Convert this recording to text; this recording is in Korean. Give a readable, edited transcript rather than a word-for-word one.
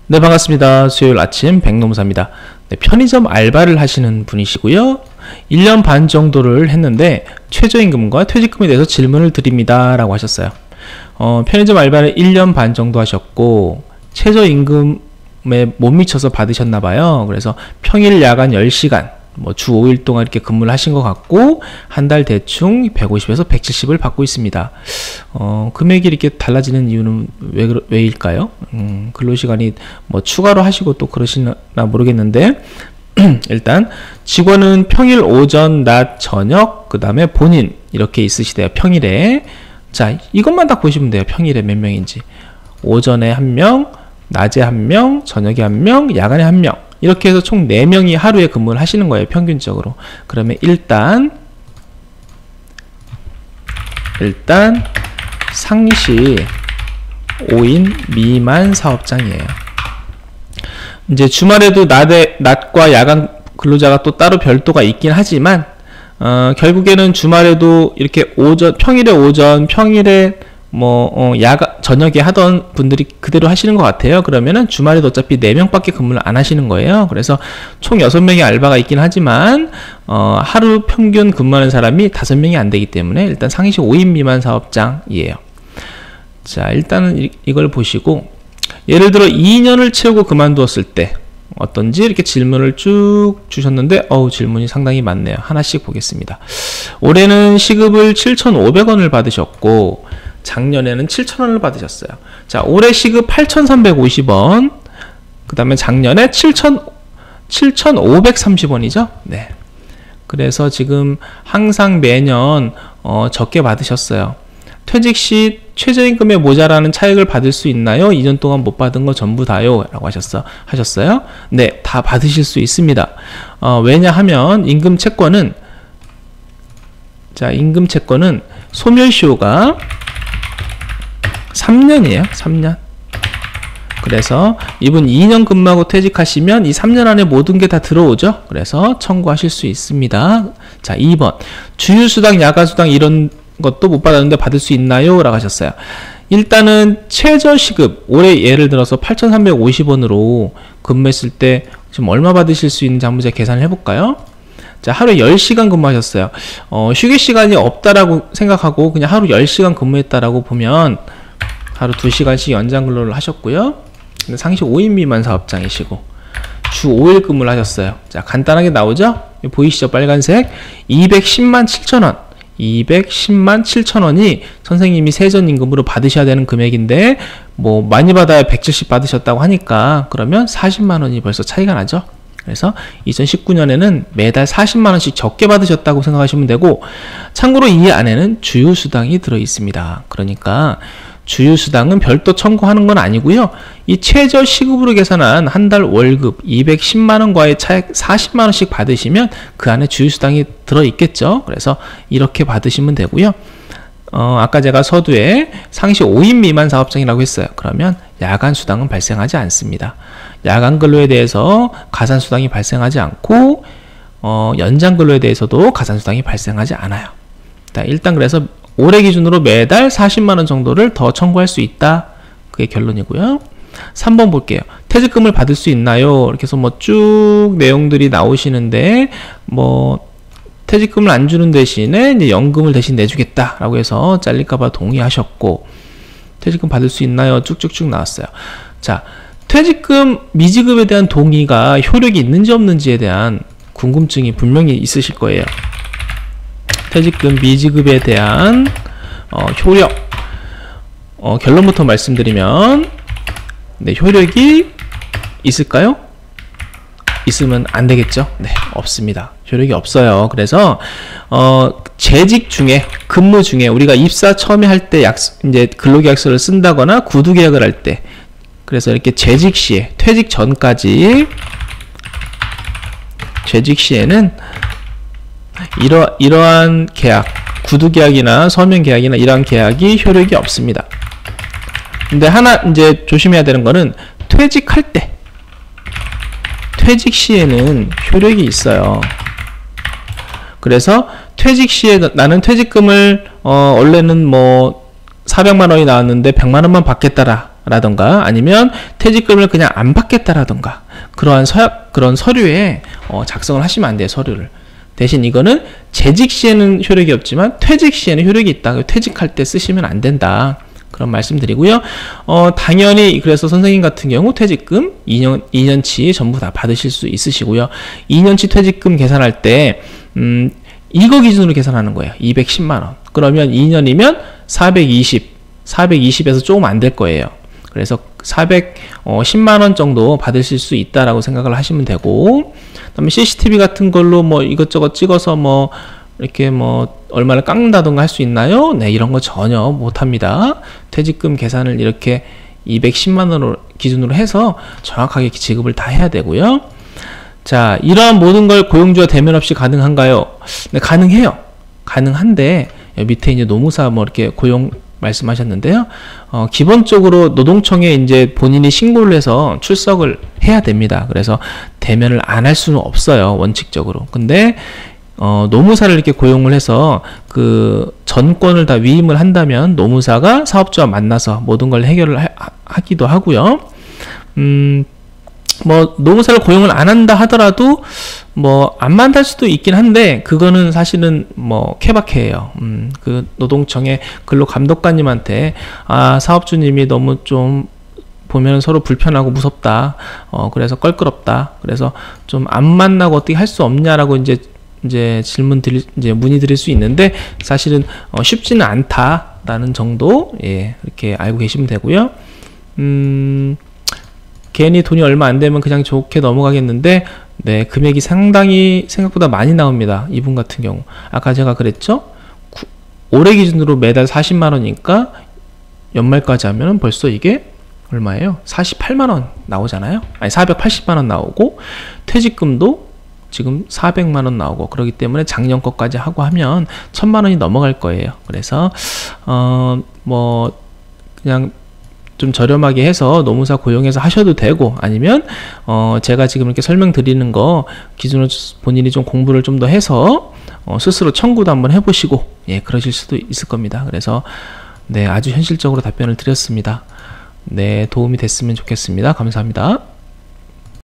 네, 반갑습니다. 수요일 아침 백노무사입니다. 네, 편의점 알바를 하시는 분이시고요. 1년 반 정도를 했는데 최저임금과 퇴직금에 대해서 질문을 드립니다 라고 하셨어요. 편의점 알바를 1년 반 정도 하셨고 최저임금에 못 미쳐서 받으셨나봐요. 그래서 평일 야간 10시간 주 5일 동안 이렇게 근무를 하신 것 같고 한 달 대충 150에서 170을 받고 있습니다. 금액이 이렇게 달라지는 이유는 왜일까요? 근로시간이 추가로 하시고 또 그러시나 모르겠는데 일단 직원은 평일 오전, 낮, 저녁, 그 다음에 본인 이렇게 있으시대요. 평일에. 자, 이것만 딱 보시면 돼요. 평일에 몇 명인지. 오전에 1명, 낮에 1명, 저녁에 1명, 야간에 1명. 이렇게 해서 총 4명이 하루에 근무를 하시는 거예요. 평균적으로. 그러면 일단 상시 5인 미만 사업장이에요. 이제 주말에도 낮과 야간 근로자가 또 따로 별도가 있긴 하지만 결국에는 주말에도 이렇게 평일에 오전, 평일에 야간, 저녁에 하던 분들이 그대로 하시는 것 같아요. 그러면은 주말에도 어차피 4명밖에 근무를 안 하시는 거예요. 그래서 총 6명의 알바가 있긴 하지만, 하루 평균 근무하는 사람이 5명이 안 되기 때문에 일단 상시 5인 미만 사업장이에요. 자, 일단은 이걸 보시고, 예를 들어 2년을 채우고 그만두었을 때, 어떤지 이렇게 질문을 쭉 주셨는데 질문이 상당히 많네요. 하나씩 보겠습니다. 올해는 시급을 7,500원을 받으셨고 작년에는 7,000원을 받으셨어요. 자, 올해 시급 8,350원, 그 다음에 작년에 7,530원이죠. 네. 그래서 지금 항상 매년 적게 받으셨어요. 퇴직 시 최저임금에 모자라는 차액을 받을 수 있나요? 2년 동안 못 받은 거 전부 다요? 라고 하셨어요. 네, 다 받으실 수 있습니다. 왜냐하면 임금채권은 소멸시효가 3년이에요. 3년. 그래서 이분 2년 근무하고 퇴직하시면 이 3년 안에 모든 게 다 들어오죠. 그래서 청구하실 수 있습니다. 자, 2번. 주휴수당, 야간수당 이런 것도 못 받았는데 받을 수 있나요? 라고 하셨어요. 일단은 최저시급, 올해 예를 들어서 8,350원으로 근무했을 때 지금 얼마 받으실 수 있는지 한번 제가 계산을 해볼까요? 자, 하루에 10시간 근무하셨어요. 휴게 시간이 없다라고 생각하고 그냥 하루 10시간 근무했다라고 보면 하루 2시간씩 연장 근로를 하셨고요. 근데 상시 5인 미만 사업장이시고 주 5일 근무를 하셨어요. 자, 간단하게 나오죠? 보이시죠? 빨간색. 210만 7천원. 210만 7천원이 선생님이 세전임금으로 받으셔야 되는 금액인데 많이 받아야 170 받으셨다고 하니까 그러면 40만원이 벌써 차이가 나죠. 그래서 2019년에는 매달 40만원씩 적게 받으셨다고 생각하시면 되고, 참고로 이 안에는 주휴수당이 들어 있습니다. 그러니까 주휴수당은 별도 청구하는 건 아니고요. 이 최저 시급으로 계산한 한 달 월급 210만원과의 차액 40만원씩 받으시면 그 안에 주휴수당이 들어있겠죠. 그래서 이렇게 받으시면 되고요. 아까 제가 서두에 상시 5인 미만 사업장이라고 했어요. 그러면 야간 수당은 발생하지 않습니다. 야간 근로에 대해서 가산 수당이 발생하지 않고 연장 근로에 대해서도 가산 수당이 발생하지 않아요. 일단 그래서 올해 기준으로 매달 40만원 정도를 더 청구할 수 있다. 그게 결론이고요. 3번 볼게요. 퇴직금을 받을 수 있나요? 이렇게 해서 쭉 내용들이 나오시는데 퇴직금을 안 주는 대신에 이제 연금을 대신 내주겠다라고 해서 잘릴까봐 동의하셨고, 퇴직금 받을 수 있나요? 쭉쭉쭉 나왔어요. 자, 퇴직금 미지급에 대한 동의가 효력이 있는지 없는지에 대한 궁금증이 분명히 있으실 거예요. 퇴직금 미지급에 대한 효력, 결론부터 말씀드리면 네, 효력이 있을까요? 있으면 안 되겠죠? 네, 없습니다. 효력이 없어요. 그래서 재직 중에, 근무 중에 우리가 입사 처음에 할 때 이제 근로계약서를 쓴다거나 구두계약을 할 때, 그래서 이렇게 재직 시에, 퇴직 전까지 재직 시에는 이러한 계약, 구두계약이나 서면계약이나 이러한 계약이 효력이 없습니다. 근데 하나 이제 조심해야 되는 거는 퇴직할 때, 퇴직 시에는 효력이 있어요. 그래서 퇴직 시에 나는 퇴직금을 원래는 400만 원이 나왔는데 100만 원만 받겠다라 라던가 아니면 퇴직금을 그냥 안 받겠다라던가 그런 서류에 작성을 하시면 안 돼요. 서류를. 대신 이거는 재직 시에는 효력이 없지만 퇴직 시에는 효력이 있다. 퇴직할 때 쓰시면 안 된다. 그런 말씀드리고요. 당연히 그래서 선생님 같은 경우 퇴직금 2년치 전부 다 받으실 수 있으시고요. 2년치 퇴직금 계산할 때 이거 기준으로 계산하는 거예요. 210만 원. 그러면 2년이면 420에서 조금 안 될 거예요. 그래서 410만 원 정도 받으실 수 있다라고 생각을 하시면 되고, 그다음에 CCTV 같은 걸로 뭐 이것저것 찍어서 뭐 이렇게 뭐 얼마를 깎는다던가 할 수 있나요? 네, 이런 거 전혀 못 합니다. 퇴직금 계산을 이렇게 210만 원으로 기준으로 해서 정확하게 지급을 다 해야 되고요. 자, 이러한 모든 걸 고용주와 대면 없이 가능한가요? 네, 가능해요. 가능한데 밑에 이제 노무사 뭐 이렇게 고용 말씀하셨는데요. 기본적으로 노동청에 이제 본인이 신고를 해서 출석을 해야 됩니다. 그래서 대면을 안 할 수는 없어요. 원칙적으로. 근데 노무사를 이렇게 고용을 해서 그 전권을 다 위임을 한다면 노무사가 사업주와 만나서 모든 걸 해결을 하기도 하고요. 뭐 노무사를 고용을 안 한다 하더라도 뭐 안 만날 수도 있긴 한데 그거는 사실은 뭐 케바케예요. 그 노동청의 근로감독관님한테 사업주님이 너무 좀 보면 서로 불편하고 무섭다. 그래서 껄끄럽다. 그래서 좀 안 만나고 어떻게 할 수 없냐라고 이제 문의 드릴 수 있는데 사실은 쉽지는 않다라는 정도 이렇게 알고 계시면 되고요. 괜히 돈이 얼마 안 되면 그냥 좋게 넘어가겠는데 네, 금액이 상당히 생각보다 많이 나옵니다. 이분 같은 경우 아까 제가 그랬죠? 올해 기준으로 매달 40만 원이니까 연말까지 하면 벌써 이게 얼마예요? 48만 원 나오잖아요. 아니 480만 원 나오고 퇴직금도 지금 400만 원 나오고 그러기 때문에 작년 것까지 하고 하면 1000만 원이 넘어갈 거예요. 그래서 뭐 그냥 좀 저렴하게 해서 노무사 고용해서 하셔도 되고 아니면 제가 지금 이렇게 설명드리는 거 기준으로 본인이 좀 공부를 좀 더 해서 스스로 청구도 한번 해보시고 그러실 수도 있을 겁니다. 그래서 네, 아주 현실적으로 답변을 드렸습니다. 네, 도움이 됐으면 좋겠습니다. 감사합니다.